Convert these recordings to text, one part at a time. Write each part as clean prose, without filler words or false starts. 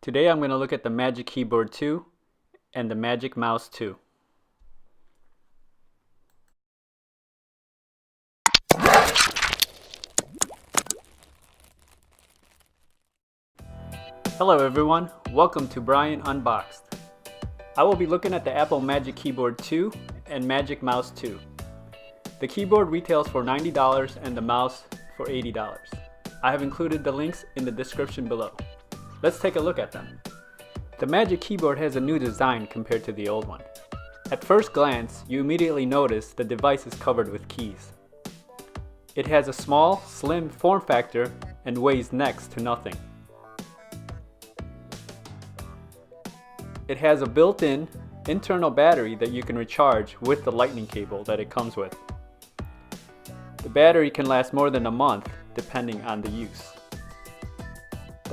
Today I'm going to look at the Magic Keyboard 2 and the Magic Mouse 2. Hello everyone, welcome to Brian Unboxed. I will be looking at the Apple Magic Keyboard 2 and Magic Mouse 2. The keyboard retails for $90 and the mouse for $80. I have included the links in the description below. Let's take a look at them. The Magic Keyboard has a new design compared to the old one. At first glance, you immediately notice the device is covered with keys. It has a small, slim form factor and weighs next to nothing. It has a built-in internal battery that you can recharge with the lightning cable that it comes with. The battery can last more than a month depending on the use.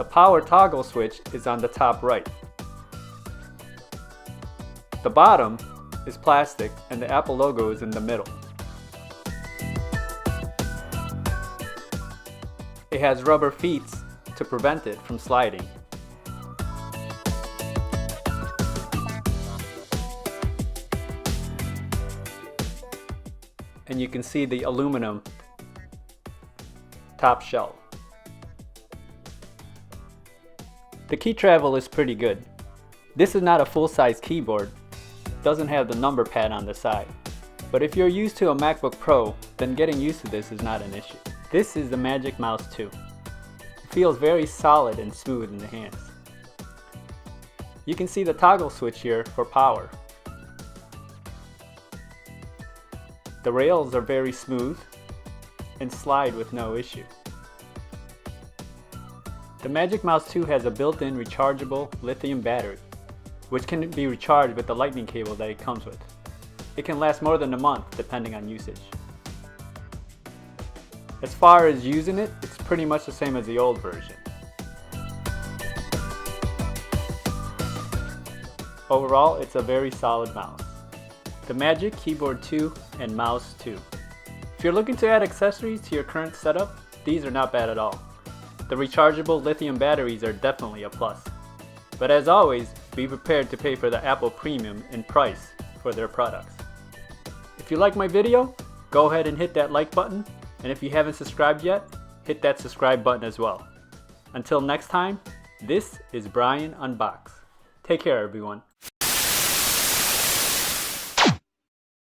The power toggle switch is on the top right. The bottom is plastic and the Apple logo is in the middle. It has rubber feet to prevent it from sliding. And you can see the aluminum top shell. The key travel is pretty good. This is not a full-size keyboard. It doesn't have the number pad on the side. But if you're used to a MacBook Pro, then getting used to this is not an issue. This is the Magic Mouse 2. It feels very solid and smooth in the hands. You can see the toggle switch here for power. The rails are very smooth and slide with no issue. The Magic Mouse 2 has a built-in rechargeable lithium battery, which can be recharged with the lightning cable that it comes with. It can last more than a month depending on usage. As far as using it, it's pretty much the same as the old version. Overall, it's a very solid mouse. The Magic Keyboard 2 and Mouse 2. If you're looking to add accessories to your current setup, these are not bad at all. The rechargeable lithium batteries are definitely a plus. But as always, be prepared to pay for the Apple Premium in price for their products. If you like my video, go ahead and hit that like button, and if you haven't subscribed yet, hit that subscribe button as well. Until next time, this is Brian Unboxed. Take care everyone.